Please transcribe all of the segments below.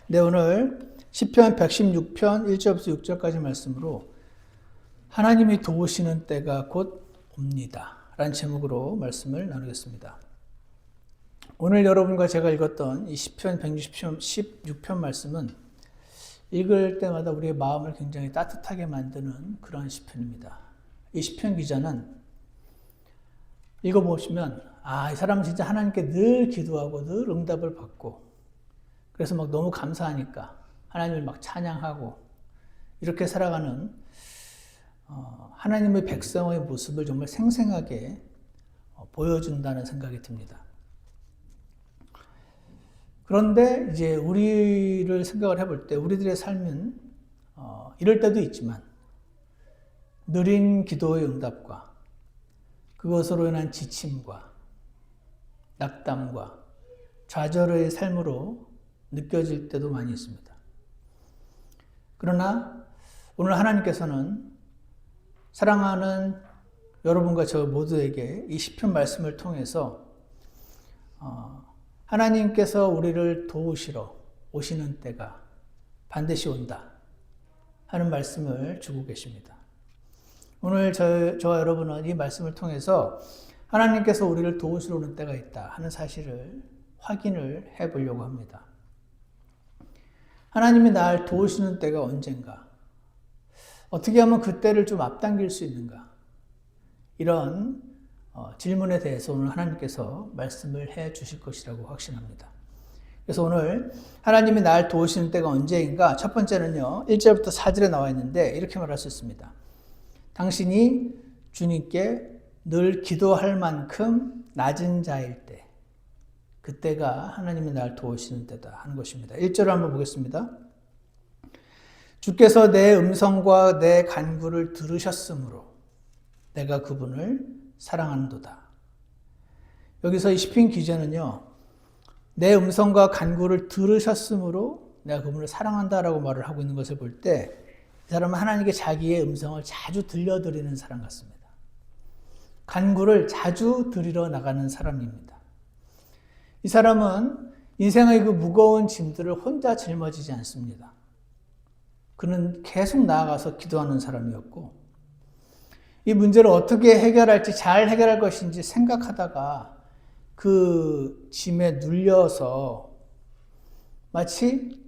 네, 오늘 시편 116편 1절부터 6절까지 말씀으로 하나님이 도우시는 때가 곧 옵니다 라는 제목으로 말씀을 나누겠습니다. 오늘 여러분과 제가 읽었던 이 시편 116편 말씀은 읽을 때마다 우리의 마음을 굉장히 따뜻하게 만드는 그런 시편입니다. 이 시편 기자는 읽어보시면 이 사람은 진짜 하나님께 늘 기도하고 늘 응답을 받고 그래서 막 너무 감사하니까 하나님을 막 찬양하고 이렇게 살아가는 하나님의 백성의 모습을 정말 생생하게 보여준다는 생각이 듭니다. 그런데 이제 우리를 생각을 해볼 때 우리들의 삶은 이럴 때도 있지만 느린 기도의 응답과 그것으로 인한 지침과 낙담과 좌절의 삶으로 느껴질 때도 많이 있습니다. 그러나 오늘 하나님께서는 사랑하는 여러분과 저 모두에게 이 시편 말씀을 통해서 하나님께서 우리를 도우시러 오시는 때가 반드시 온다 하는 말씀을 주고 계십니다. 오늘 저와 여러분은 이 말씀을 통해서 하나님께서 우리를 도우시러 오는 때가 있다 하는 사실을 확인을 해보려고 합니다. 하나님이 날 도우시는 때가 언젠가? 어떻게 하면 그 때를 좀 앞당길 수 있는가? 이런 질문에 대해서 오늘 하나님께서 말씀을 해 주실 것이라고 확신합니다. 그래서 오늘 하나님이 날 도우시는 때가 언제인가? 첫 번째는요, 1절부터 4절에 나와 있는데 이렇게 말할 수 있습니다. 당신이 주님께 늘 기도할 만큼 낮은 자일 때, 그때가 하나님이 날 도우시는 때다 하는 것입니다. 1절을 한번 보겠습니다. 주께서 내 음성과 내 간구를 들으셨으므로 내가 그분을 사랑하는도다. 여기서 이 시편 기자는요, 내 음성과 간구를 들으셨으므로 내가 그분을 사랑한다라고 말을 하고 있는 것을 볼 때 이 사람은 하나님께 자기의 음성을 자주 들려드리는 사람 같습니다. 간구를 자주 드리러 나가는 사람입니다. 이 사람은 인생의 그 무거운 짐들을 혼자 짊어지지 않습니다. 그는 계속 나아가서 기도하는 사람이었고 이 문제를 어떻게 해결할지 잘 해결할 것인지 생각하다가 그 짐에 눌려서 마치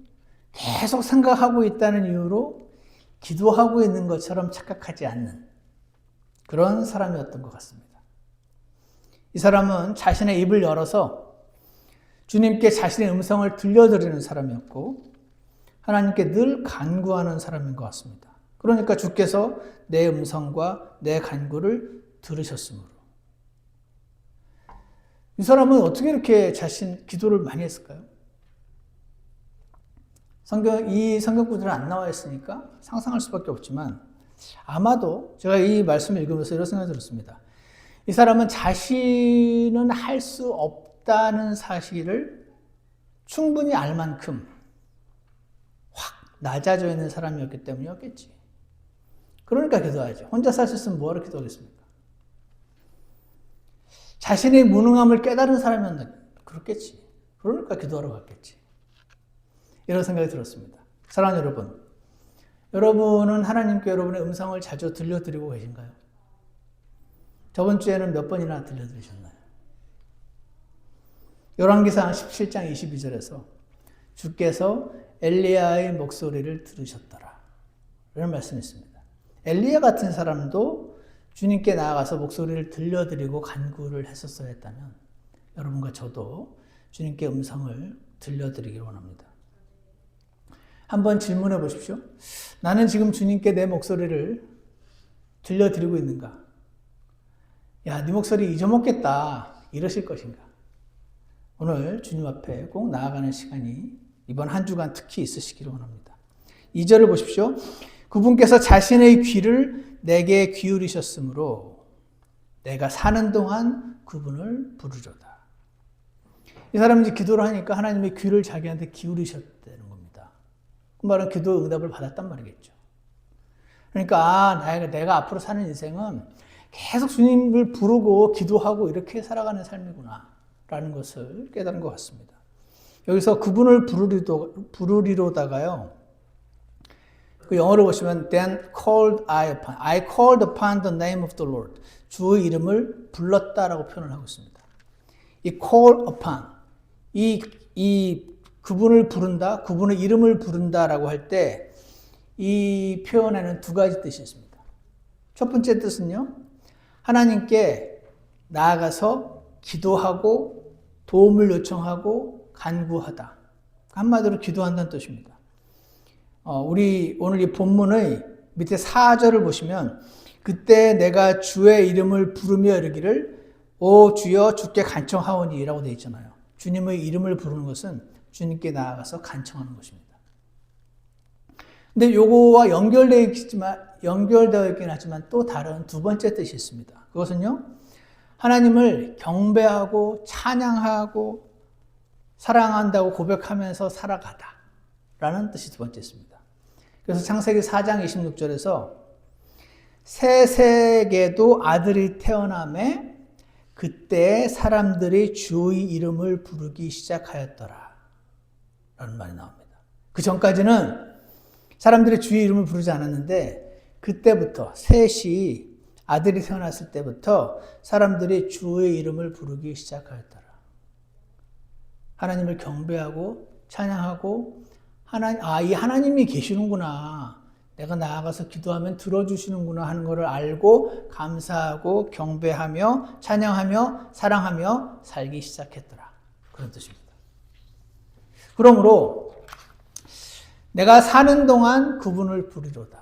계속 생각하고 있다는 이유로 기도하고 있는 것처럼 착각하지 않는 그런 사람이었던 것 같습니다. 이 사람은 자신의 입을 열어서 주님께 자신의 음성을 들려드리는 사람이었고 하나님께 늘 간구하는 사람인 것 같습니다. 그러니까 주께서 내 음성과 내 간구를 들으셨으므로. 이 사람은 어떻게 이렇게 기도를 많이 했을까요? 이 성경 구절은 안 나와 있으니까 상상할 수밖에 없지만 아마도 제가 이 말씀을 읽으면서 이런 생각이 들었습니다. 이 사람은 자신은 할 수 없다는 사실을 충분히 알 만큼 확 낮아져 있는 사람이었기 때문이었겠지. 그러니까 기도하지. 혼자 살 수 있으면 뭐하러 기도하겠습니까? 자신의 무능함을 깨달은 사람이었나 그렇겠지. 그러니까 기도하러 갔겠지. 이런 생각이 들었습니다. 사랑하는 여러분, 여러분은 하나님께 여러분의 음성을 자주 들려드리고 계신가요? 저번 주에는 몇 번이나 들려드리셨나요? 열왕기상 17장 22절에서 주께서 엘리야의 목소리를 들으셨더라 이런 말씀이 있습니다. 엘리야 같은 사람도 주님께 나아가서 목소리를 들려드리고 간구를 했었어야 했다면 여러분과 저도 주님께 음성을 들려드리기를 원합니다. 한번 질문해 보십시오. 나는 지금 주님께 내 목소리를 들려드리고 있는가? 야, 네 목소리 잊어먹겠다 이러실 것인가? 오늘 주님 앞에 꼭 나아가는 시간이 이번 한 주간 특히 있으시기를 원합니다. 2절을 보십시오. 그분께서 자신의 귀를 내게 기울이셨으므로 내가 사는 동안 그분을 부르리로다. 이 사람이 이제 기도를 하니까 하나님의 귀를 자기한테 기울이셨다는 겁니다. 그 말은 기도 응답을 받았단 말이겠죠. 그러니까 내가 앞으로 사는 인생은 계속 주님을 부르고 기도하고 이렇게 살아가는 삶이구나 라는 것을 깨달은 것 같습니다. 여기서 그분을 부르리로다가요. 그 영어로 보시면 then called I called upon the name of the Lord. 주의 이름을 불렀다라고 표현을 하고 있습니다. 이 call upon, 이 그분을 부른다, 그분의 이름을 부른다라고 할 때 이 표현에는 두 가지 뜻이 있습니다. 첫 번째 뜻은요, 하나님께 나아가서 기도하고 도움을 요청하고 간구하다. 한마디로 기도한다는 뜻입니다. 우리 오늘 이 본문의 밑에 4절을 보시면 그때 내가 주의 이름을 부르며 이르기를 오 주여 주께 간청하오니 라고 되어 있잖아요. 주님의 이름을 부르는 것은 주님께 나아가서 간청하는 것입니다. 근데 요거와 연결되어 있긴 하지만 또 다른 두 번째 뜻이 있습니다. 그것은요, 하나님을 경배하고 찬양하고 사랑한다고 고백하면서 살아가다 라는 뜻이 두 번째 있습니다. 그래서 창세기 4장 26절에서 셋에게도 아들이 태어나매 그때 사람들이 주의 이름을 부르기 시작하였더라 라는 말이 나옵니다. 그 전까지는 사람들이 주의 이름을 부르지 않았는데 그때부터 셋이 아들이 태어났을 때부터 사람들이 주의 이름을 부르기 시작하였더라. 하나님을 경배하고 찬양하고 이 하나님이 계시는구나. 내가 나아가서 기도하면 들어주시는구나 하는 것을 알고 감사하고 경배하며 찬양하며 사랑하며 살기 시작했더라. 그런 뜻입니다. 그러므로 내가 사는 동안 그분을 부르리로다.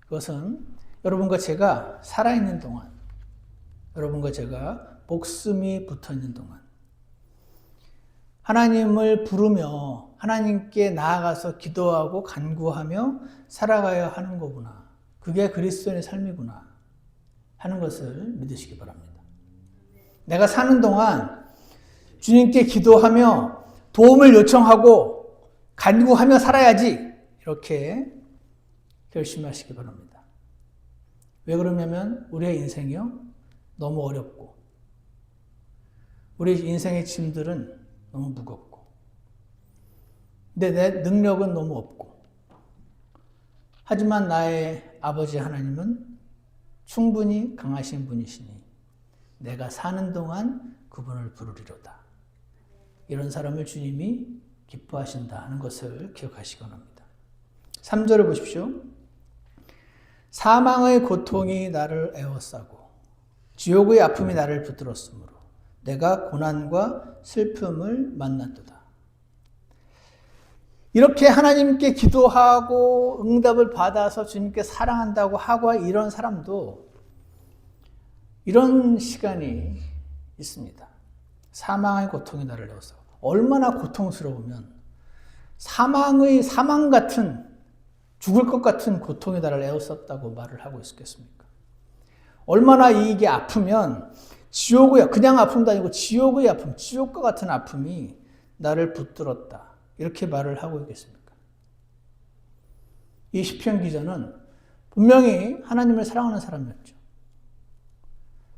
그것은 여러분과 제가 살아있는 동안, 여러분과 제가 목숨이 붙어있는 동안 하나님을 부르며 하나님께 나아가서 기도하고 간구하며 살아가야 하는 거구나. 그게 그리스도인의 삶이구나 하는 것을 믿으시기 바랍니다. 내가 사는 동안 주님께 기도하며 도움을 요청하고 간구하며 살아야지 이렇게 결심하시기 바랍니다. 왜 그러냐면 우리의 인생이요 너무 어렵고 우리 인생의 짐들은 너무 무겁고 근데 내 능력은 너무 없고 하지만 나의 아버지 하나님은 충분히 강하신 분이시니 내가 사는 동안 그분을 부르리로다. 이런 사람을 주님이 기뻐하신다 하는 것을 기억하시기 원합니다. 3절을 보십시오. 사망의 고통이 나를 에워싸고 지옥의 아픔이 나를 붙들었으므로 내가 고난과 슬픔을 만났도다. 이렇게 하나님께 기도하고 응답을 받아서 주님께 사랑한다고 하고 이런 사람도 이런 시간이 있습니다. 사망의 고통이 나를 에워싸고 얼마나 고통스러우면 사망 같은 죽을 것 같은 고통이 나를 에워쌌다고 말을 하고 있겠습니까? 얼마나 이게 아프면 지옥의 그냥 아픔도 아니고 지옥의 아픔, 지옥과 같은 아픔이 나를 붙들었다. 이렇게 말을 하고 있겠습니까? 이 시편 기자는 분명히 하나님을 사랑하는 사람이었죠.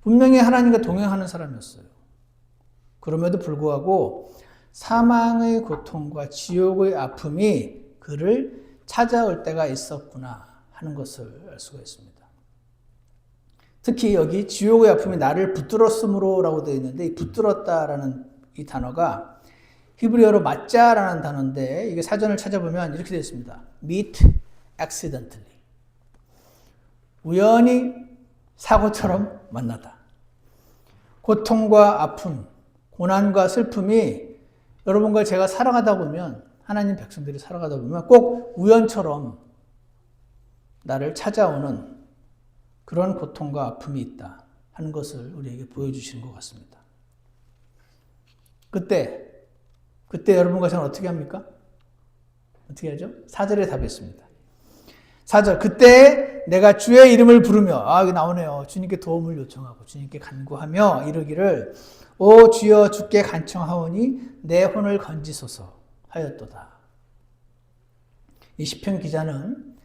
분명히 하나님과 동행하는 사람이었어요. 그럼에도 불구하고 사망의 고통과 지옥의 아픔이 그를 찾아올 때가 있었구나 하는 것을 알 수가 있습니다. 특히 여기 지옥의 아픔이 나를 붙들었으므로 라고 되어 있는데 이 붙들었다라는 이 단어가 히브리어로 맞자라는 단어인데 이게 사전을 찾아보면 이렇게 되어 있습니다. meet accidentally. 우연히 사고처럼 만나다. 고통과 아픔, 고난과 슬픔이 여러분과 제가 살아가다 보면 하나님 백성들이 살아가다 보면 꼭 우연처럼 나를 찾아오는 그런 고통과 아픔이 있다 하는 것을 우리에게 보여주시는 것 같습니다. 그때 여러분과 저는 어떻게 합니까? 어떻게 하죠? 4절에 답이 있습니다. 4절 그때 내가 주의 이름을 부르며 여기 나오네요. 주님께 도움을 요청하고 주님께 간구하며 이르기를 오 주여 주께 간청하오니 내 혼을 건지소서 하였도다. 이 시편 기자는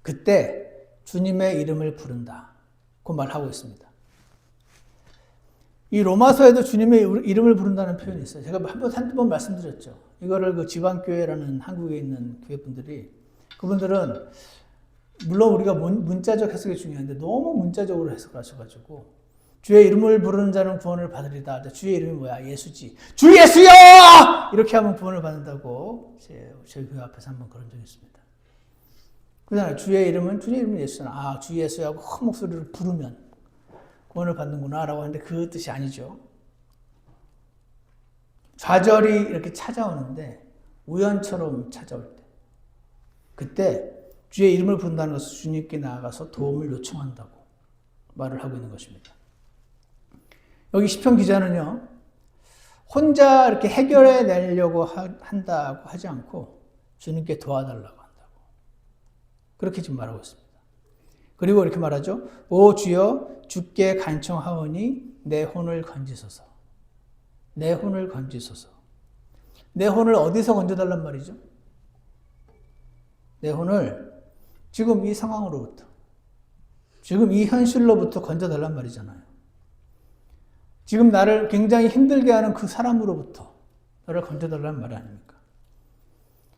그때 주님의 이름을 부른다 그 말하고 있습니다. 이 로마서에도 주님의 이름을 부른다는 표현이 있어요. 제가 한두 번 말씀드렸죠. 이거를 그 지방교회라는 한국에 있는 교회분들이, 그분들은 물론 우리가 문자적 해석이 중요한데 너무 문자적으로 해석하셔가지고 주의 이름을 부르는 자는 구원을 받으리다. 주의 이름이 뭐야? 예수지. 주 예수여! 이렇게 하면 구원을 받는다고 저희 교회 앞에서 한번 그런 적이 있습니다. 그러잖아요. 주의 이름은 예수잖아. 아, 주 예수하고 큰 목소리를 부르면 구원을 받는구나 라고 하는데 그 뜻이 아니죠. 좌절이 이렇게 찾아오는데 우연처럼 찾아올 때, 그때 주의 이름을 부른다는 것은 주님께 나아가서 도움을 요청한다고 말을 하고 있는 것입니다. 여기 시편 기자는요, 혼자 이렇게 해결해 내려고 한다고 하지 않고 주님께 도와달라고 한다고, 그렇게 지금 말하고 있습니다. 그리고 이렇게 말하죠. 오 주여, 주께 간청하오니 내 혼을 건지소서. 내 혼을 건지소서. 내 혼을 어디서 건져달란 말이죠? 내 혼을 지금 이 상황으로부터, 지금 이 현실로부터 건져달란 말이잖아요. 지금 나를 굉장히 힘들게 하는 그 사람으로부터 나를 건져달란 말 아닙니까?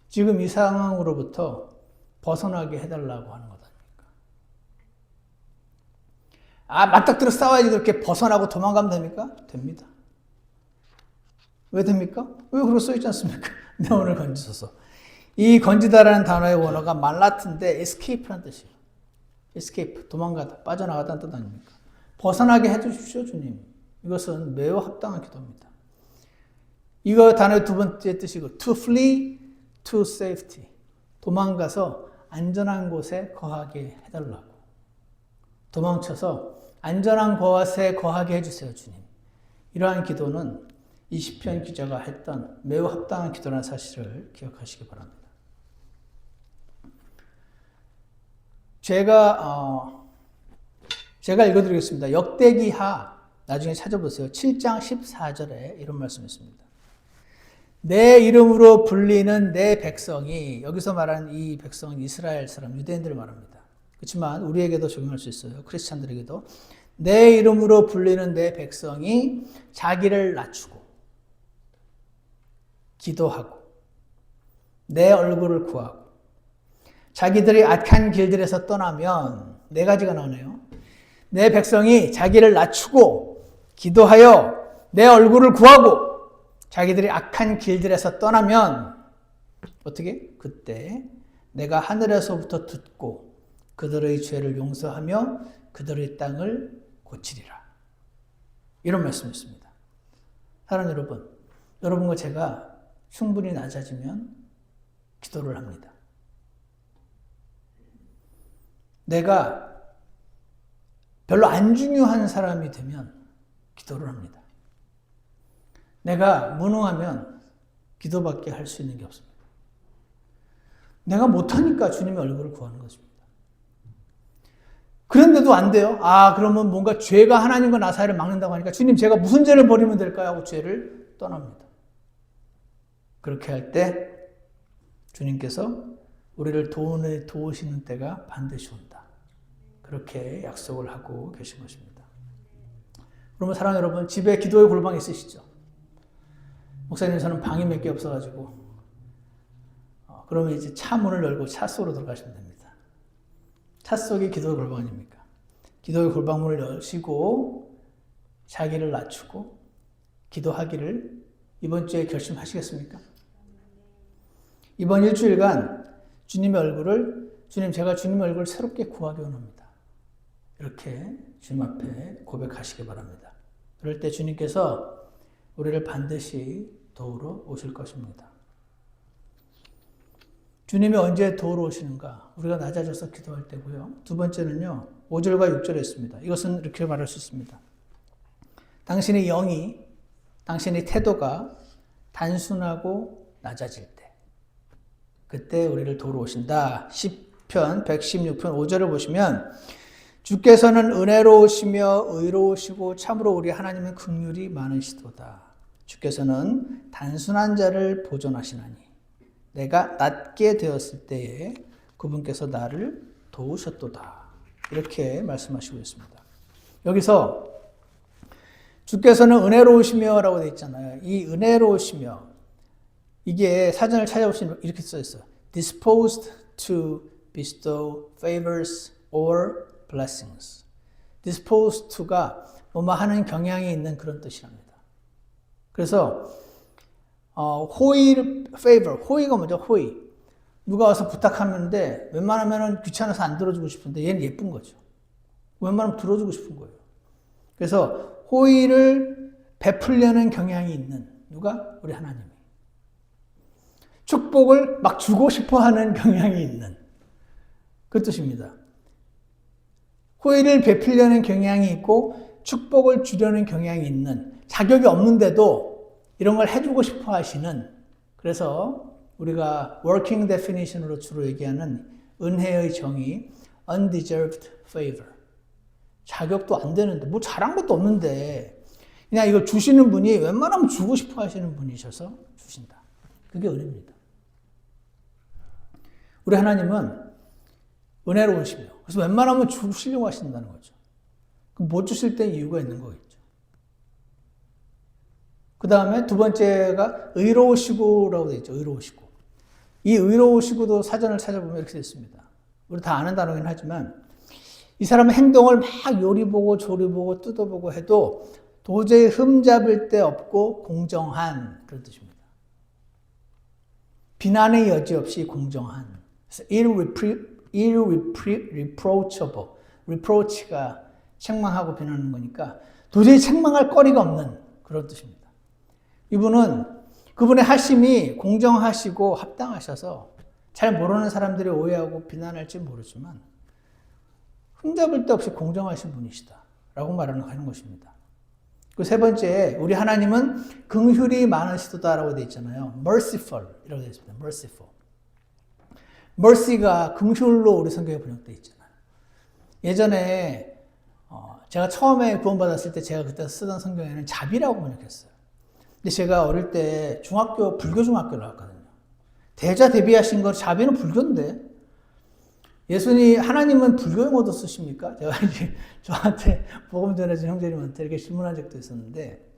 지금 이 상황으로부터 벗어나게 해달라고 하는 것 아닙니까? 아, 맞닥뜨려 싸워야지 그렇게 벗어나고 도망가면 됩니까? 됩니다. 왜 됩니까? 왜 그렇게 써있지 않습니까? 내 혼을 건지소서. 이 건지다라는 단어의 원어가 말라틴데 escape라는 뜻이에요. escape, 도망가다, 빠져나가다는 뜻 아닙니까? 벗어나게 해주십시오, 주님. 이것은 매우 합당한 기도입니다. 이거 단어의 두 번째 뜻이고, to flee to safety. 도망가서 안전한 곳에 거하게 해달라고. 도망쳐서 안전한 곳에 거하게 해주세요, 주님. 이러한 기도는 이 시편 기자가 했던 매우 합당한 기도라는 사실을 기억하시기 바랍니다. 제가 읽어드리겠습니다. 역대기하 나중에 찾아보세요. 7장 14절에 이런 말씀이 있습니다. 내 이름으로 불리는 내 백성이, 여기서 말하는 이 백성은 이스라엘 사람, 유대인들을 말합니다. 그렇지만 우리에게도 적용할 수 있어요. 크리스찬들에게도. 내 이름으로 불리는 내 백성이 자기를 낮추고 기도하고 내 얼굴을 구하고 자기들이 악한 길들에서 떠나면, 네 가지가 나오네요. 내 백성이 자기를 낮추고 기도하여 내 얼굴을 구하고 자기들이 악한 길들에서 떠나면 어떻게? 그때 내가 하늘에서부터 듣고 그들의 죄를 용서하며 그들의 땅을 고치리라. 이런 말씀이 있습니다. 사랑하는 여러분, 여러분과 제가 충분히 낮아지면 기도를 합니다. 내가 별로 안 중요한 사람이 되면 기도를 합니다. 내가 무능하면 기도밖에 할 수 있는 게 없습니다. 내가 못하니까 주님의 얼굴을 구하는 것입니다. 그런데도 안 돼요. 아, 그러면 뭔가 죄가 하나님과 나 사이를 막는다고 하니까 주님, 제가 무슨 죄를 버리면 될까요? 하고 죄를 떠납니다. 그렇게 할 때 주님께서 우리를 도우시는 때가 반드시 온다. 그렇게 약속을 하고 계신 것입니다. 그러면 사랑하는 여러분, 집에 기도의 골방이 있으시죠? 목사님, 저는 방이 몇 개 없어가지고 그러면 이제 차 문을 열고 차 속으로 들어가시면 됩니다. 차 속이 기도의 골방 아닙니까? 기도의 골방문을 여시고 자기를 낮추고 기도하기를 이번 주에 결심하시겠습니까? 이번 일주일간 주님의 얼굴을, 주님, 제가 주님의 얼굴을 새롭게 구하기 원합니다. 이렇게 주님 앞에 고백하시기 바랍니다. 그럴 때 주님께서 우리를 반드시 도우러 오실 것입니다. 주님이 언제 도우러 오시는가? 우리가 낮아져서 기도할 때고요. 두 번째는요, 5절과 6절에 있습니다. 이것은 이렇게 말할 수 있습니다. 당신의 영이, 당신의 태도가 단순하고 낮아질 때, 그때 우리를 도우러 오신다. 시편 116편 5절을 보시면 주께서는 은혜로우시며 의로우시고 참으로 우리 하나님은 긍휼이 많으시도다. 주께서는 단순한 자를 보존하시나니 내가 낮게 되었을 때에 그분께서 나를 도우셨도다. 이렇게 말씀하시고 있습니다. 여기서 주께서는 은혜로우시며 라고 되어 있잖아요. 이 은혜로우시며 이게 사전을 찾아보시면 이렇게 써 있어요. Disposed to bestow favors or blessings. Disposed to가 뭐뭐 하는 경향이 있는 그런 뜻이랍니다. 그래서 호의, favor, 호의가 뭐죠? 호의. 누가 와서 부탁하는데 웬만하면 귀찮아서 안 들어주고 싶은데 얘는 예쁜 거죠. 웬만하면 들어주고 싶은 거예요. 그래서 호의를 베풀려는 경향이 있는 누가? 우리 하나님이. 축복을 막 주고 싶어 하는 경향이 있는 그 뜻입니다. 호의를 베풀려는 경향이 있고 축복을 주려는 경향이 있는 자격이 없는데도 이런 걸 해주고 싶어 하시는 그래서 우리가 working definition으로 주로 얘기하는 은혜의 정의 undeserved favor 자격도 안 되는데 뭐 잘한 것도 없는데 그냥 이걸 주시는 분이 웬만하면 주고 싶어 하시는 분이셔서 주신다. 그게 은혜입니다. 우리 하나님은 은혜로우시며 그래서 웬만하면 주시려고 하신다는 거죠. 그럼 못 주실 때 이유가 있는 거겠죠. 그 다음에 두 번째가 의로우시고라고 되어 있죠. 의로우시고. 이 의로우시고도 사전을 찾아보면 이렇게 되어 있습니다. 우리 다 아는 단어긴 하지만 이 사람의 행동을 막 요리보고 조리보고 뜯어보고 해도 도저히 흠잡을 데 없고 공정한 그런 뜻입니다. 비난의 여지 없이 공정한. irreproachable. reproach가 책망하고 비난하는 거니까 도저히 책망할 거리가 없는 그런 뜻입니다. 그분의 하심이 공정하시고 합당하셔서 잘 모르는 사람들이 오해하고 비난할지 모르지만 흠잡을 데 없이 공정하신 분이시다라고 말하는 것입니다. 그 세 번째, 우리 하나님은 긍휼이 많으시도다라고 되어 있잖아요. merciful 이라고 되어 있습니다. merciful. mercy가 긍휼로 우리 성경에 번역되어 있잖아요. 예전에 제가 처음에 구원받았을 때 제가 그때 쓰던 성경에는 자비라고 번역했어요. 근데 제가 어릴 때 불교 중학교 나왔거든요. 대자 대비하신 거 자비는 불교인데 하나님은 불교 용어도 쓰십니까? 제가 이제 저한테 복음 전해준 형제님한테 이렇게 질문한 적도 있었는데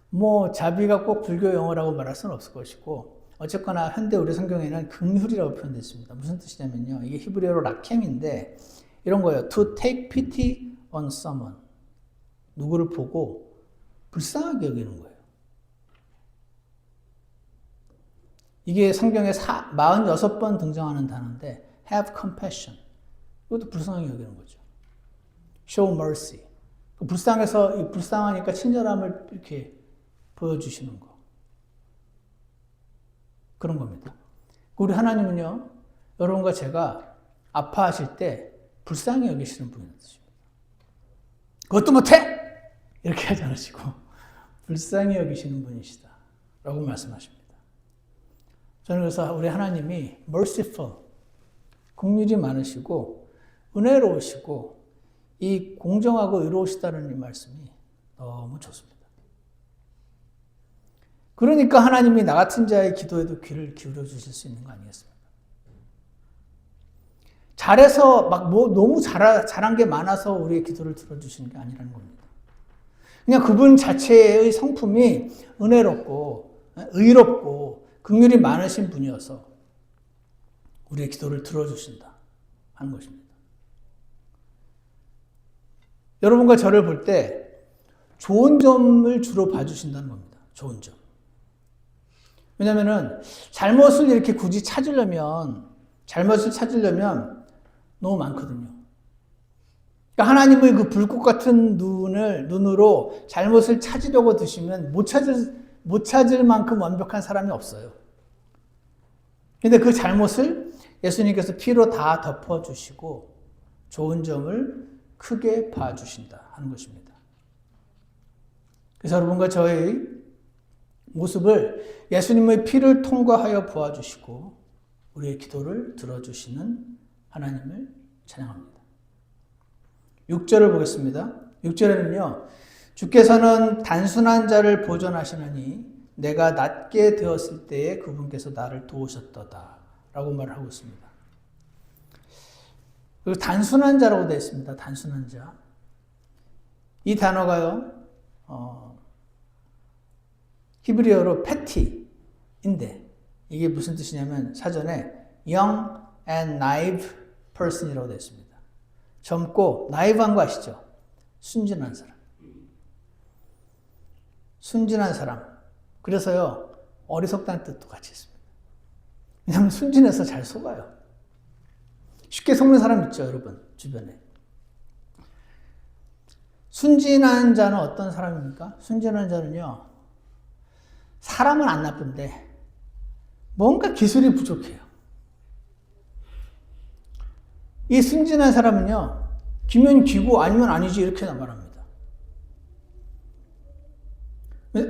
뭐 자비가 꼭 불교 용어라고 말할 수는 없을 것이고 어쨌거나 현대 우리 성경에는 긍휼이라고 표현되어 있습니다. 무슨 뜻이냐면요. 이게 히브리어로 라켐인데 이런 거예요. To take pity on someone. 누구를 보고 불쌍하게 여기는 거예요. 이게 성경에 46번 등장하는 단어인데 have compassion. 이것도 불쌍하게 여기는 거죠. show mercy. 불쌍하니까 친절함을 이렇게 보여주시는 거. 그런 겁니다. 우리 하나님은요, 여러분과 제가 아파하실 때 불쌍히 여기시는 분이라는 뜻입니다. 그것도 못해! 이렇게 하지 않으시고 불쌍히 여기시는 분이시다 라고 말씀하십니다. 저는 그래서 우리 하나님이 merciful, 긍휼이 많으시고 은혜로우시고 이 공정하고 의로우시다는 이 말씀이 너무 좋습니다. 그러니까 하나님이 나 같은 자의 기도에도 귀를 기울여 주실 수 있는 거 아니겠습니까? 잘해서 너무 잘한 게 많아서 우리의 기도를 들어주시는 게 아니라는 겁니다. 그냥 그분 자체의 성품이 은혜롭고 의롭고 긍휼이 많으신 분이어서 우리의 기도를 들어주신다 하는 것입니다. 여러분과 저를 볼 때 좋은 점을 주로 봐주신다는 겁니다. 좋은 점. 왜냐면은 잘못을 이렇게 굳이 찾으려면 너무 많거든요. 그러니까 하나님의 그 불꽃 같은 눈으로 잘못을 찾으려고 드시면 못 찾을 만큼 완벽한 사람이 없어요. 근데 그 잘못을 예수님께서 피로 다 덮어주시고 좋은 점을 크게 봐주신다 하는 것입니다. 그래서 여러분과 저의 모습을 예수님의 피를 통과하여 보아주시고 우리의 기도를 들어주시는 하나님을 찬양합니다. 6절을 보겠습니다. 6절에는요. 주께서는 단순한 자를 보존하시느니 내가 낮게 되었을 때에 그분께서 나를 도우셨도다 라고 말을 하고 있습니다. 그리고 단순한 자라고 되어 있습니다. 단순한 자. 이 단어가요, 히브리어로 패티인데, 이게 무슨 뜻이냐면, 사전에 young and naive person이라고 되어 있습니다. 젊고, naive한 거 아시죠? 순진한 사람. 순진한 사람. 그래서요, 어리석다는 뜻도 같이 있습니다. 왜냐하면 순진해서 잘 속아요. 쉽게 속는 사람 있죠, 여러분, 주변에. 순진한 자는 어떤 사람입니까? 순진한 자는요, 사람은 안 나쁜데, 뭔가 기술이 부족해요. 이 순진한 사람은요, 기면 기고 아니면 아니지 이렇게 말합니다.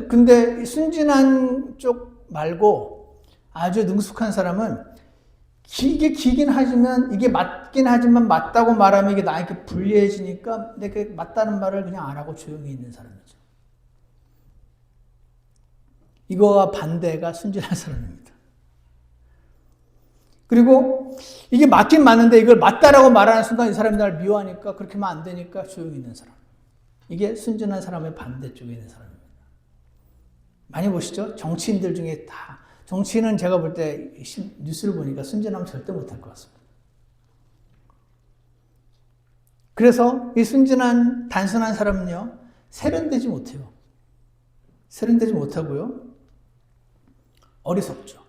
근데 순진한 쪽 말고 아주 능숙한 사람은 이게 기긴 하지만 이게 맞긴 하지만 맞다고 말하면 이게 나에게 불리해지니까 내가 맞다는 말을 그냥 안 하고 조용히 있는 사람이죠. 이거와 반대가 순진한 사람입니다. 그리고 이게 맞긴 맞는데 이걸 맞다라고 말하는 순간 이 사람이 날 미워하니까 그렇게 하면 안 되니까 조용히 있는 사람. 이게 순진한 사람의 반대쪽에 있는 사람입니다. 많이 보시죠? 정치인들 중에 다, 정치인은 제가 볼 때 뉴스를 보니까 순진하면 절대 못할 것 같습니다. 그래서 이 순진한, 단순한 사람은요, 세련되지 못해요. 세련되지 못하고요, 어리석죠.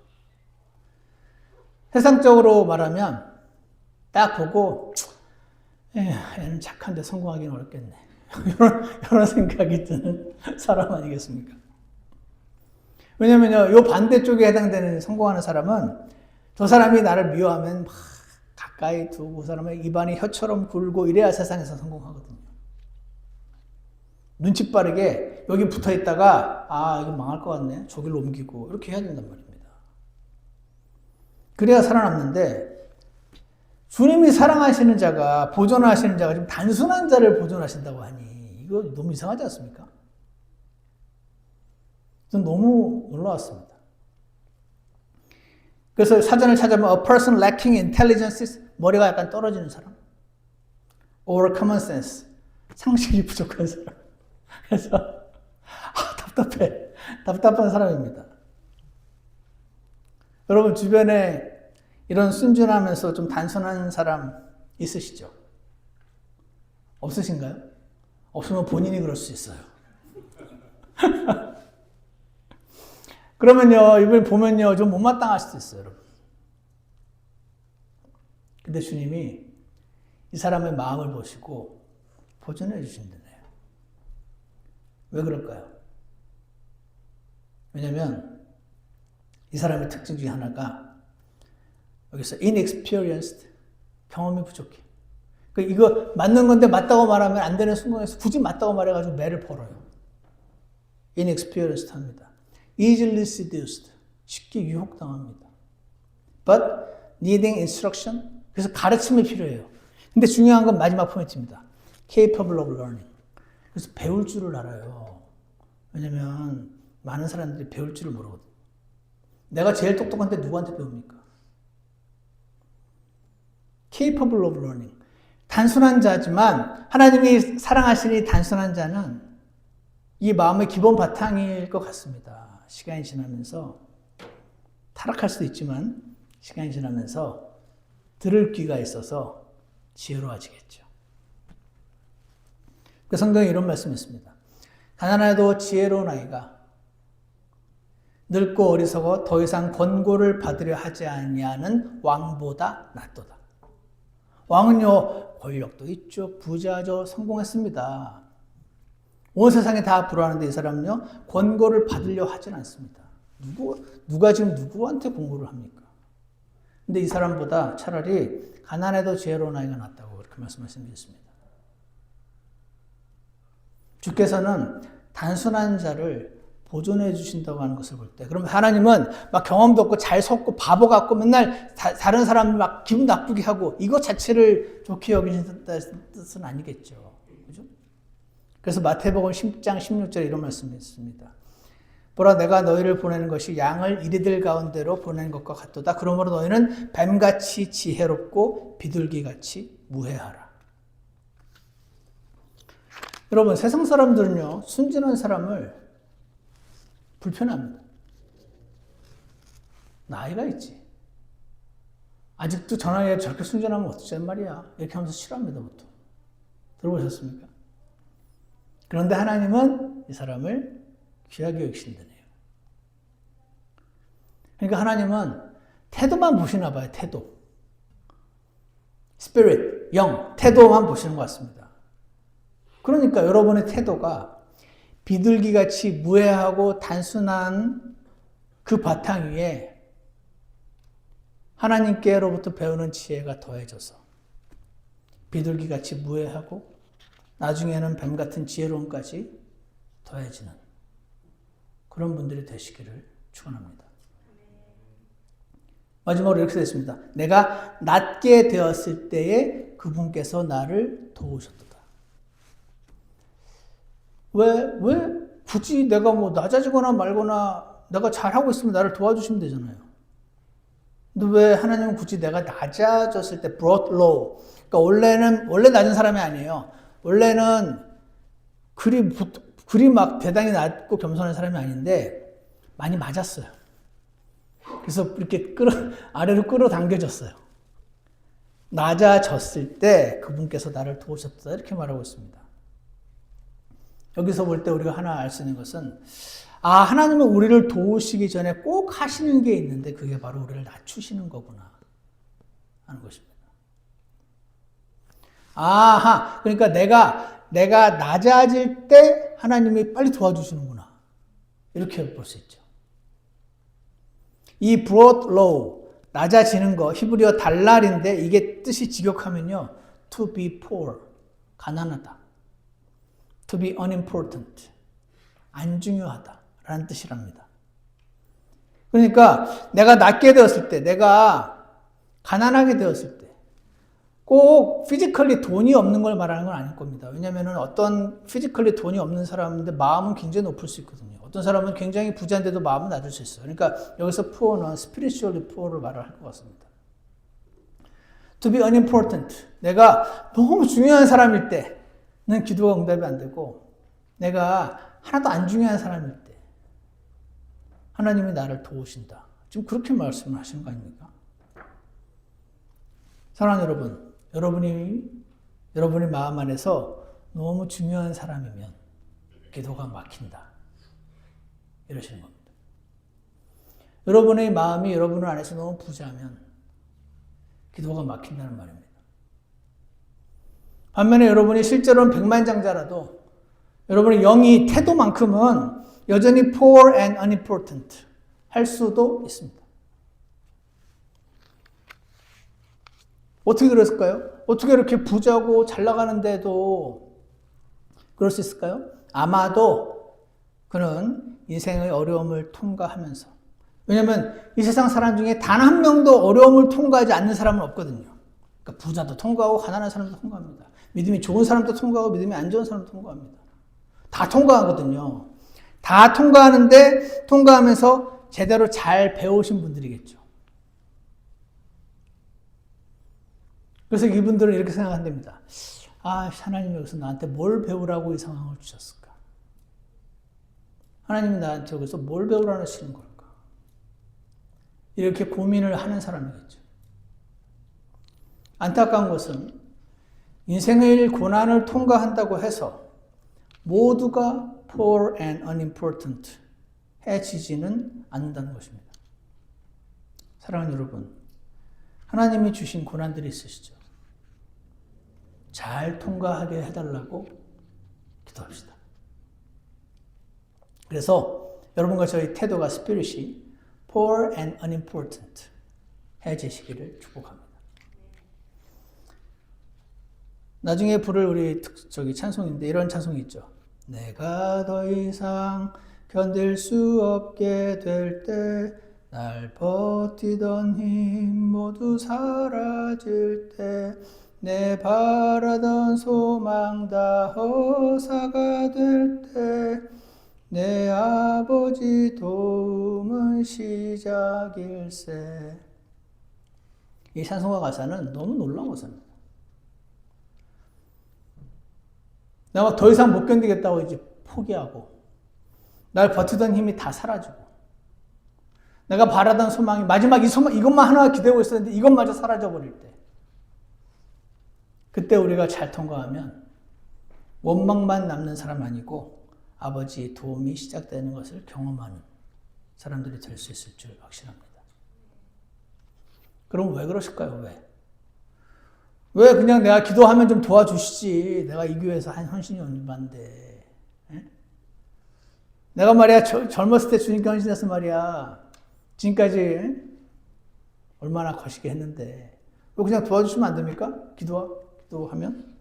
세상적으로 말하면 딱 보고 얘는 착한데 성공하기는 어렵겠네. 이런 생각이 드는 사람 아니겠습니까? 왜냐면요, 요 반대쪽에 해당되는 성공하는 사람은 저 사람이 나를 미워하면 막 가까이 두고 그 사람의 입안이 혀처럼 굴고 이래야 세상에서 성공하거든요. 눈치 빠르게 여기 붙어 있다가 이거 망할 것 같네. 저기로 옮기고 이렇게 해야 된단 말입니다. 그래야 살아남는데 주님이 사랑하시는 자가, 보존하시는 자가 좀 단순한 자를 보존하신다고 하니 이거 너무 이상하지 않습니까? 전 너무 놀라웠습니다. 그래서 사전을 찾아보면 a person lacking intelligence, 머리가 약간 떨어지는 사람, or common sense, 상식이 부족한 사람. 그래서 답답한 사람입니다. 여러분 주변에 이런 순진하면서 좀 단순한 사람 있으시죠? 없으신가요? 없으면 본인이 그럴 수 있어요. 그러면요, 이번에 보면요, 좀 못마땅할 수도 있어요, 여러분. 근데 주님이 이 사람의 마음을 보시고 보존해 주신다네요. 왜 그럴까요? 왜냐면 이 사람의 특징 중에 하나가 여기서 inexperienced, 경험이 부족해. 이거 맞는 건데 맞다고 말하면 안 되는 순간에서 굳이 맞다고 말해가지고 매를 벌어요. inexperienced 합니다. easily seduced, 쉽게 유혹당합니다. but needing instruction, 그래서 가르침이 필요해요. 근데 중요한 건 마지막 포인트입니다. capable of learning, 그래서 배울 줄을 알아요. 왜냐면 많은 사람들이 배울 줄을 모르거든요. 내가 제일 똑똑한데 누구한테 배웁니까? capable of learning, 단순한 자지만 하나님이 사랑하시니 단순한 자는 이 마음의 기본 바탕일 것 같습니다. 시간이 지나면서 타락할 수도 있지만 시간이 지나면서 들을 귀가 있어서 지혜로워지겠죠. 그 성경에 이런 말씀이 있습니다. 가난하여도 지혜로운 아이가 늙고 어리석어 더 이상 권고를 받으려 하지 아니하는 왕보다 낫도다. 왕은요, 권력도 있죠, 부자죠, 성공했습니다. 온 세상에 다 불화하는데 이 사람은요, 권고를 받으려 하진 않습니다. 누가 지금 누구한테 권고를 합니까? 근데 이 사람보다 차라리 가난해도 지혜로운 아이가 낫다고 그렇게 말씀하신 게 있습니다. 주께서는 단순한 자를 보존해 주신다고 하는 것을 볼 때, 그럼 하나님은 막 경험도 없고 잘 속고 바보 같고 맨날 다른 사람 막 기분 나쁘게 하고 이것 자체를 좋게 여기신다는 뜻은 아니겠죠. 그죠? 그래서 마태복음 10장 16절에 이런 말씀이 있습니다. 보라, 내가 너희를 보내는 것이 양을 이리들 가운데로 보내는 것과 같도다. 그러므로 너희는 뱀같이 지혜롭고 비둘기같이 무해하라. 여러분, 세상 사람들은요, 순진한 사람을 불편합니다. 나이가 있지. 아직도 전화에 저렇게 순진하면 어쩌란 말이야. 이렇게 하면서 싫어합니다, 보통. 들어보셨습니까? 그런데 하나님은 이 사람을 귀하게 여기신다네요. 그러니까 하나님은 태도만 보시나 봐요, 태도. 스피릿, 영, 태도만 보시는 것 같습니다. 그러니까 여러분의 태도가 비둘기같이 무해하고 단순한 그 바탕 위에 하나님께로부터 배우는 지혜가 더해져서 비둘기같이 무해하고 나중에는 뱀같은 지혜로움까지 더해지는 그런 분들이 되시기를 축원합니다. 마지막으로 이렇게 됐습니다. 내가 낮게 되었을 때에 그분께서 나를 도우셨도다. 왜 굳이 내가 뭐 낮아지거나 말거나 내가 잘하고 있으면 나를 도와주시면 되잖아요. 근데 왜 하나님은 굳이 내가 낮아졌을 때 brought low. 그러니까 원래 낮은 사람이 아니에요. 원래는 그리 막 대단히 낮고 겸손한 사람이 아닌데 많이 맞았어요. 그래서 이렇게 아래로 끌어당겨졌어요. 낮아졌을 때 그분께서 나를 도우셨다 이렇게 말하고 있습니다. 여기서 볼 때 우리가 하나 알 수 있는 것은 하나님은 우리를 도우시기 전에 꼭 하시는 게 있는데 그게 바로 우리를 낮추시는 거구나 하는 것입니다. 그러니까 내가 낮아질 때 하나님이 빨리 도와주시는구나 이렇게 볼 수 있죠. 이 brought low, 낮아지는 거, 히브리어 달랄인데 이게 뜻이 직역하면요. to be poor, 가난하다. to be unimportant, 안 중요하다 라는 뜻이랍니다. 그러니까 내가 낮게 되었을 때, 내가 가난하게 되었을 때, 꼭 피지컬리 돈이 없는 걸 말하는 건 아닐 겁니다. 왜냐하면 어떤 피지컬리 돈이 없는 사람인데 마음은 굉장히 높을 수 있거든요. 어떤 사람은 굉장히 부자인데도 마음은 낮을 수 있어요. 그러니까 여기서 poor는 spiritually poor를 말을 할 것 같습니다. To be unimportant. 내가 너무 중요한 사람일 때는 기도가 응답이 안 되고 내가 하나도 안 중요한 사람일 때 하나님이 나를 도우신다. 지금 그렇게 말씀을 하시는 거 아닙니까? 사랑하는 여러분, 여러분의 마음 안에서 너무 중요한 사람이면 기도가 막힌다. 이러시는 겁니다. 여러분의 마음이 여러분 안에서 너무 부자면 기도가 막힌다는 말입니다. 반면에 여러분이 실제로는 백만장자라도 여러분의 영이 태도만큼은 여전히 poor and unimportant 할 수도 있습니다. 어떻게 그랬을까요? 어떻게 이렇게 부자고 잘 나가는데도 그럴 수 있을까요? 아마도 그는 인생의 어려움을 통과하면서, 왜냐하면 이 세상 사람 중에 단 한 명도 어려움을 통과하지 않는 사람은 없거든요. 그러니까 부자도 통과하고 가난한 사람도 통과합니다. 믿음이 좋은 사람도 통과하고 믿음이 안 좋은 사람도 통과합니다. 다 통과하거든요. 다 통과하는데 통과하면서 제대로 잘 배우신 분들이겠죠. 그래서 이분들은 이렇게 생각한답니다. 하나님이 여기서 나한테 뭘 배우라고 이 상황을 주셨을까? 하나님이 나한테 여기서 뭘 배우라고 하시는 걸까? 이렇게 고민을 하는 사람이겠죠. 안타까운 것은 인생의 고난을 통과한다고 해서 모두가 poor and unimportant 해지지는 않는다는 것입니다. 사랑하는 여러분, 하나님이 주신 고난들이 있으시죠? 잘 통과하게 해달라고 기도합시다. 그래서 여러분과 저희 태도가 스피릿이 poor and unimportant 해지시기를 축복합니다. 나중에 부를 우리 찬송인데 이런 찬송이 있죠. 내가 더 이상 견딜 수 없게 될 때, 날 버티던 힘 모두 사라질 때, 내 바라던 소망 다 허사가 될 때, 내 아버지 도움은 시작일세. 이 찬송가 가사는 너무 놀라운 가사입니다. 내가 더 이상 못 견디겠다고 이제 포기하고 날 버티던 힘이 다 사라지고 내가 바라던 소망이 마지막 이것만 하나 기대고 있었는데 이것마저 사라져버릴 때 그때 우리가 잘 통과하면 원망만 남는 사람 아니고 아버지의 도움이 시작되는 것을 경험하는 사람들이 될 수 있을 줄 확신합니다. 그럼 왜 그러실까요? 왜 그냥 내가 기도하면 좀 도와주시지. 내가 이 교회에서 한 헌신이 얼마인데. 내가 말이야 젊었을 때 주님께 헌신해서 말이야 지금까지 얼마나 거시게 했는데 왜 그냥 도와주시면 안 됩니까? 기도하면?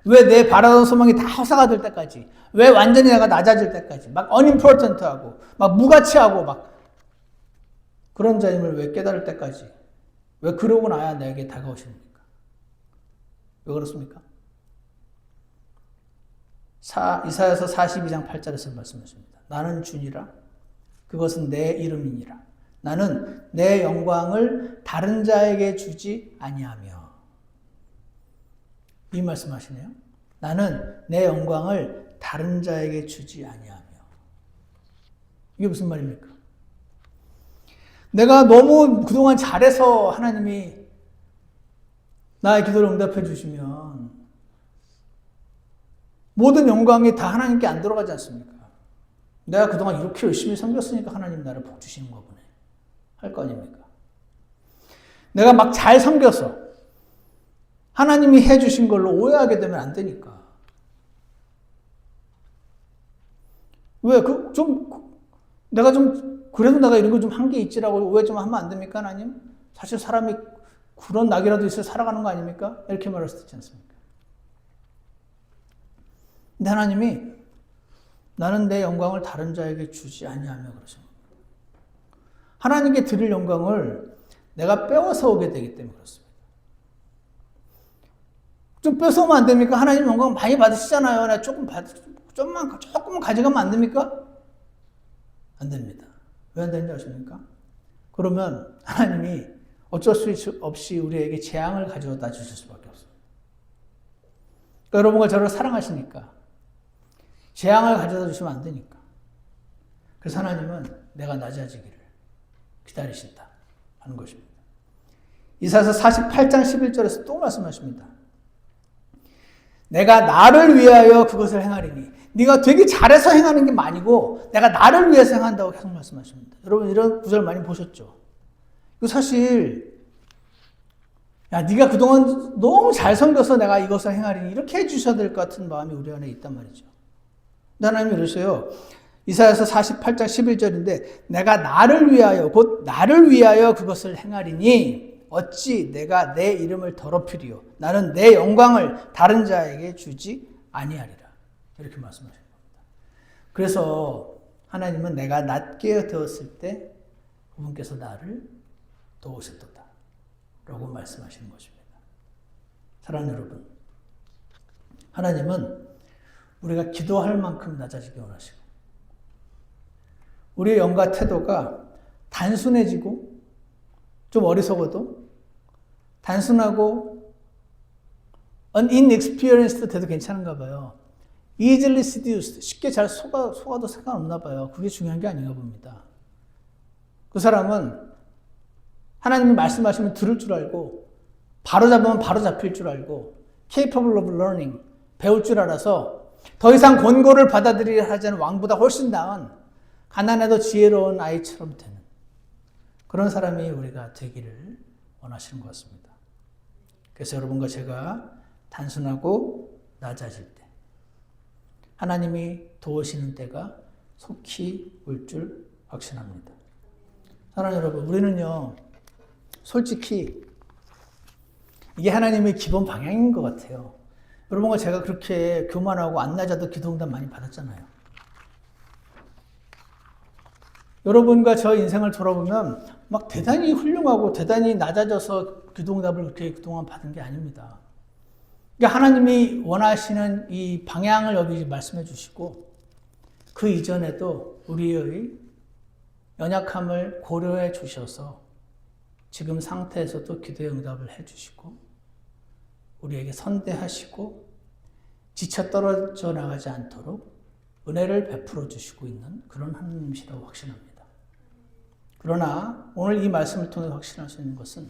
왜 내 바라던 소망이 다 허사가 될 때까지 왜 완전히 내가 낮아질 때까지 막 unimportant하고 막 무가치하고 막 그런 자임을 왜 깨달을 때까지 왜 그러고 나야 내게 다가오십니까? 왜 그렇습니까? 이사야서 42장 8절에서 말씀하십니다. 나는 주니라 그것은 내 이름이니라 나는 내 영광을 다른 자에게 주지 아니하며 이 말씀하시네요. 나는 내 영광을 다른 자에게 주지 아니하며 이게 무슨 말입니까? 내가 너무 그동안 잘해서 하나님이 나의 기도를 응답해 주시면 모든 영광이 다 하나님께 안 들어가지 않습니까? 내가 그동안 이렇게 열심히 섬겼으니까 하나님 나를 복 주시는 거구나 할 거 아닙니까? 내가 막 잘 섬겨서 하나님이 해주신 걸로 오해하게 되면 안 되니까. 왜 그래도 내가 이런 거 좀 한 게 있지라고 오해 좀 하면 안 됩니까, 하나님? 사실 사람이 그런 낙이라도 있어 살아가는 거 아닙니까? 이렇게 말할 수도 있지 않습니까? 근데 하나님이 나는 내 영광을 다른 자에게 주지 아니하며 그러십니다. 하나님께 드릴 영광을 내가 빼앗아 오게 되기 때문에 그렇습니다. 좀 뺏어오면 안 됩니까? 하나님 영광 많이 받으시잖아요. 내가 조금만 가져가면 안 됩니까? 안 됩니다. 왜 안 되는지 아십니까? 그러면 하나님이 어쩔 수 없이 우리에게 재앙을 가져다 주실 수밖에 없습니다. 그러니까 여러분과 저를 사랑하시니까 재앙을 가져다 주시면 안 되니까. 그래서 하나님은 내가 낮아지기를 기다리신다 하는 것입니다. 이사야서 48장 11절에서 또 말씀하십니다. 내가 나를 위하여 그것을 행하리니 네가 되게 잘해서 행하는 게 아니고 내가 나를 위해서 행한다고 계속 말씀하십니다. 여러분 이런 구절 많이 보셨죠? 이거 사실 네가 그동안 너무 잘 섬겨서 내가 이것을 행하리니 이렇게 해주셔야 될 것 같은 마음이 우리 안에 있단 말이죠. 근데 하나님이 이러세요. 이사야서 48장 11절인데 내가 나를 위하여 곧 나를 위하여 그것을 행하리니 어찌 내가 내 이름을 더럽히리요 나는 내 영광을 다른 자에게 주지 아니하리라. 이렇게 말씀하신 겁니다. 그래서 하나님은 내가 낮게 되었을 때 그분께서 나를 도우셨도다 라고 말씀하시는 것입니다. 사랑하는 여러분, 하나님은 우리가 기도할 만큼 낮아지기 원하시고 우리의 영과 태도가 단순해지고 좀 어리석어도 단순하고 inexperienced 돼도 괜찮은가 봐요. easily seduced, 쉽게 잘 속아도 상관없나 봐요. 그게 중요한 게 아닌가 봅니다. 그 사람은 하나님이 말씀하시면 들을 줄 알고 바로 잡으면 바로 잡힐 줄 알고 capable of learning, 배울 줄 알아서 더 이상 권고를 받아들이려 하지 않은 왕보다 훨씬 나은 가난해도 지혜로운 아이처럼 되는 그런 사람이 우리가 되기를 원하시는 것 같습니다. 그래서 여러분과 제가 단순하고 낮아질 때 하나님이 도우시는 때가 속히 올 줄 확신합니다. 사랑하는 여러분, 우리는요 솔직히 이게 하나님의 기본 방향인 것 같아요. 여러분과 제가 그렇게 교만하고 안 낮아도 기도응답 많이 받았잖아요. 여러분과 저 인생을 돌아보면 막 대단히 훌륭하고 대단히 낮아져서 기도응답을 그렇게 그동안 받은 게 아닙니다. 그러니까 하나님이 원하시는 이 방향을 여기 말씀해 주시고 그 이전에도 우리의 연약함을 고려해 주셔서 지금 상태에서도 기도의 응답을 해 주시고 우리에게 선대하시고 지쳐 떨어져 나가지 않도록 은혜를 베풀어 주시고 있는 그런 하나님이시라고 확신합니다. 그러나 오늘 이 말씀을 통해 확신할 수 있는 것은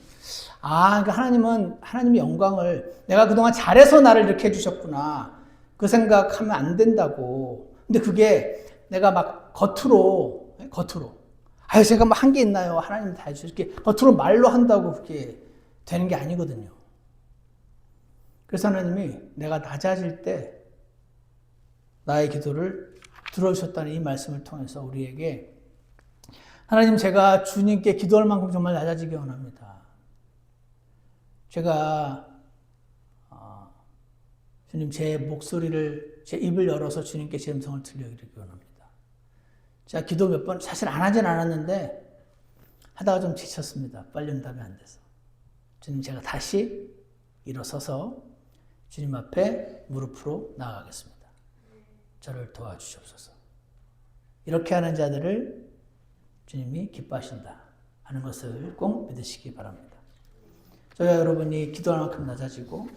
그러니까 하나님은 하나님의 영광을 내가 그동안 잘해서 나를 이렇게 해주셨구나 그 생각하면 안 된다고. 근데 그게 내가 막 겉으로 제가 뭐 한 게 있나요? 하나님 다 해주셨 이렇게 겉으로 말로 한다고 그렇게 되는 게 아니거든요. 그래서 하나님이 내가 낮아질 때 나의 기도를 들어주셨다는 이 말씀을 통해서 우리에게 하나님, 제가 주님께 기도할 만큼 정말 낮아지기 원합니다. 제가 주님 제 목소리를 제 입을 열어서 주님께 제 음성을 들려드리기 원합니다. 제가 기도 몇 번 사실 안 하진 않았는데 하다가 좀 지쳤습니다. 빨리 응답이 안 돼서. 주님, 제가 다시 일어서서 주님 앞에 무릎으로 나아가겠습니다. 저를 도와주시옵소서. 이렇게 하는 자들을 주님이 기뻐하신다 하는 것을 꼭 믿으시기 바랍니다. 저희가 여러분이 기도할 만큼 낮아지고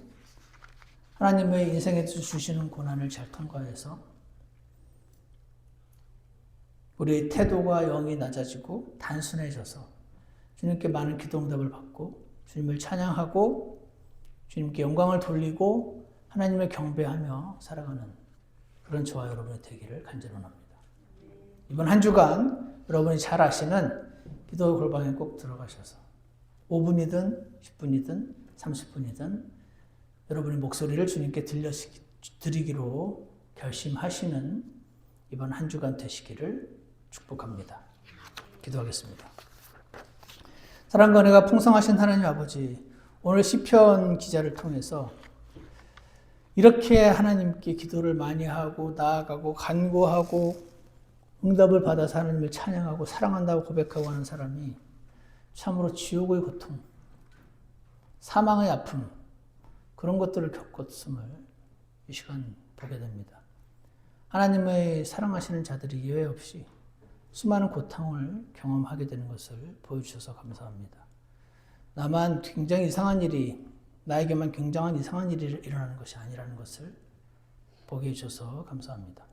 하나님의 인생에서 주시는 고난을 잘 통과해서 우리의 태도가 영이 낮아지고 단순해져서 주님께 많은 기도 응답을 받고 주님을 찬양하고 주님께 영광을 돌리고 하나님을 경배하며 살아가는 그런 저와 여러분이 되기를 간절히 원합니다. 이번 한 주간 여러분이 잘 아시는 기도 골방에 꼭 들어가셔서 5분이든 10분이든 30분이든 여러분의 목소리를 주님께 드리기로 결심하시는 이번 한 주간 되시기를 축복합니다. 기도하겠습니다. 사랑과 은혜가 풍성하신 하나님 아버지, 오늘 시편 기자를 통해서 이렇게 하나님께 기도를 많이 하고 나아가고 간구하고 응답을 받아서 하나님을 찬양하고 사랑한다고 고백하고 하는 사람이 참으로 지옥의 고통, 사망의 아픔 그런 것들을 겪었음을 이 시간 보게 됩니다. 하나님의 사랑하시는 자들이 예외 없이 수많은 고통을 경험하게 되는 것을 보여주셔서 감사합니다. 나만 굉장히 이상한 일이 나에게만 굉장한 이상한 일이 일어나는 것이 아니라는 것을 보게 해주셔서 감사합니다.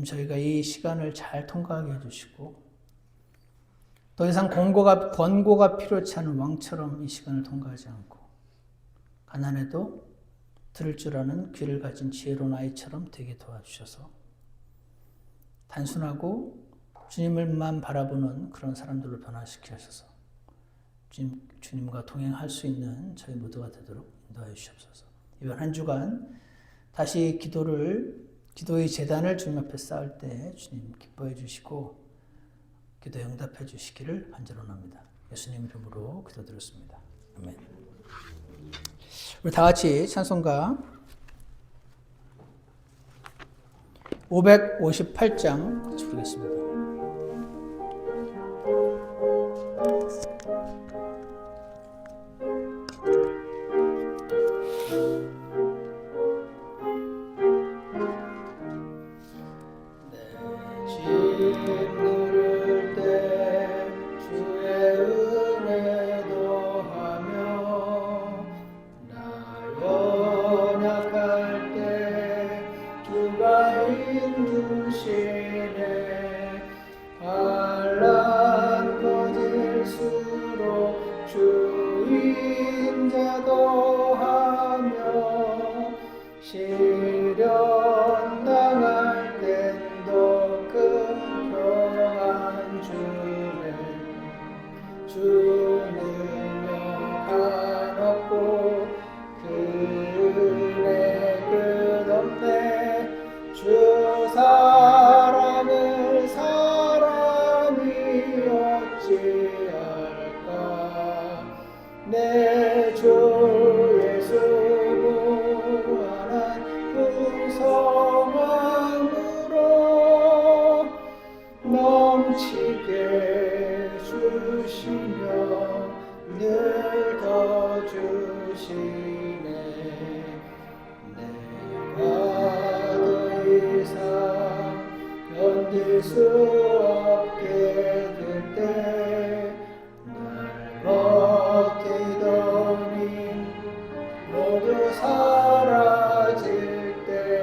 저희가 이 시간을 잘 통과하게 해주시고 더 이상 권고가 필요치 않은 왕처럼 이 시간을 통과하지 않고 가난해도 들을 줄 아는 귀를 가진 지혜로운 아이처럼 되게 도와주셔서 단순하고 주님을만 바라보는 그런 사람들로 변화시키셔서 주님과 동행할 수 있는 저희 모두가 되도록 인도하여 주시옵소서. 이번 한 주간 다시 기도의 제단을 주님 앞에 쌓을 때 주님 기뻐해 주시고 기도에 응답해 주시기를 간절히 원합니다. 예수님 이름으로 기도드렸습니다. 아멘. 우리 다 같이 찬송가 558장 같이 부르겠습니다. 모두 사라질 때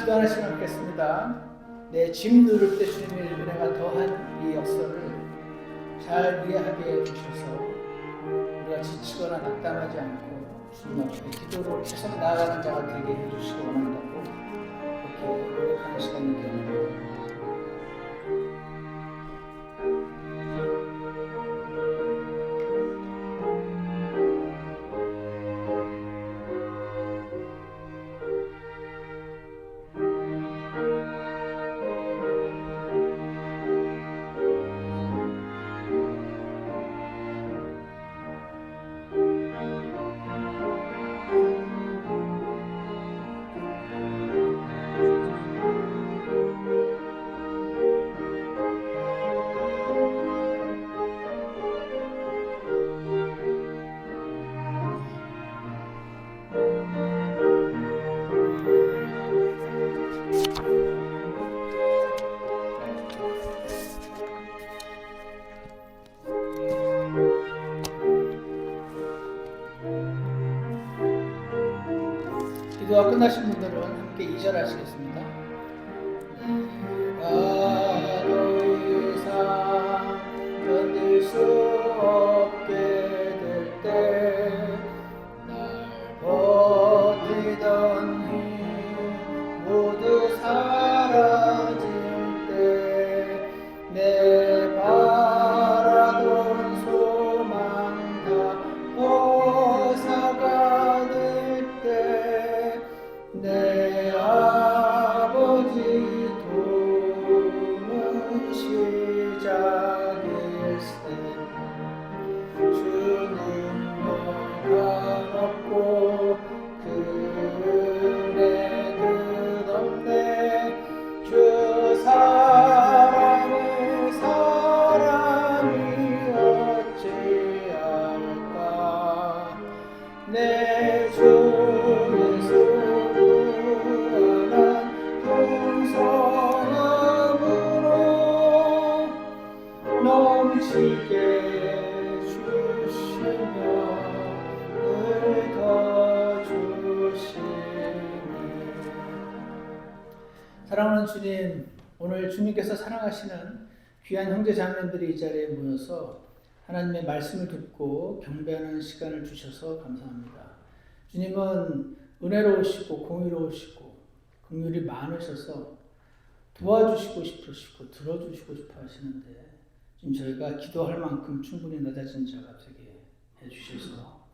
기도 하나씩 하겠습니다. 내 짐 누를 때 주님의 은혜가 더한 이 역사를 잘 이해하게 해주셔서 우리가 지치거나 낙담하지 않고 주님 앞에 기도로 계속 나아가는 자가 되게 해주시기 원한다고 그렇게 노력하는 시간이 되는 기도가 끝나신 분들은 함께 2절 하시겠습니다. 내가 더 이상 견딜 수 없게 될 때 날 버티던 힘 모두 사라질 때 내 바라던 소망 다 벗어가 될 때 내 아버지 도는 시작일세 주는 영광 없고 그네 끝없네 주 사랑의 사랑이 어찌할까 내 주 넘치게 주시며 늘 더 주시니 사랑하는 주님, 오늘 주님께서 사랑하시는 귀한 형제 자매들이 이 자리에 모여서 하나님의 말씀을 듣고 경배하는 시간을 주셔서 감사합니다. 주님은 은혜로우시고 공의로우시고 긍휼이 많으셔서 도와주시고 싶으시고 들어주시고 싶어 하시는데 지금 저희가 기도할 만큼 충분히 낮아진 자가 되게 해주셔서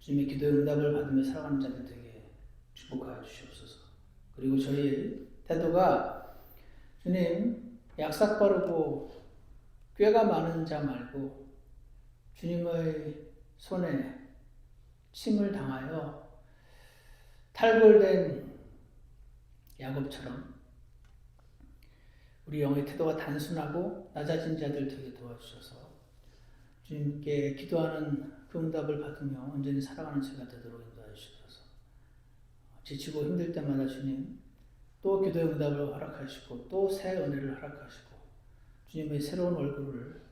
주님의 기도의 응답을 받으며 살아가는 자들 되게 축복하여 주시옵소서. 그리고 저희 태도가 주님 약삭 빠르고 꾀가 많은 자 말고 주님의 손에 침을 당하여 탈골된 야곱처럼 우리 영의 태도가 단순하고 낮아진 자들 되게 도와주셔서 주님께 기도하는 그 응답을 받으며 온전히 살아가는 제가 되도록 인도하여 주셔서 지치고 힘들 때마다 주님 또 기도의 응답을 허락하시고 또 새 은혜를 허락하시고 주님의 새로운 얼굴을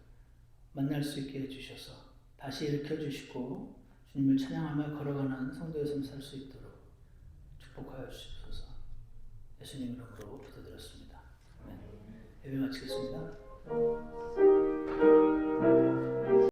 만날 수 있게 해주셔서 다시 일으켜주시고 주님을 찬양하며 걸어가는 성도의 삶 살 수 있도록 축복하여 주시옵소서. 예수님 이름으로 기도드렸습니다. 예배 마치겠습니다.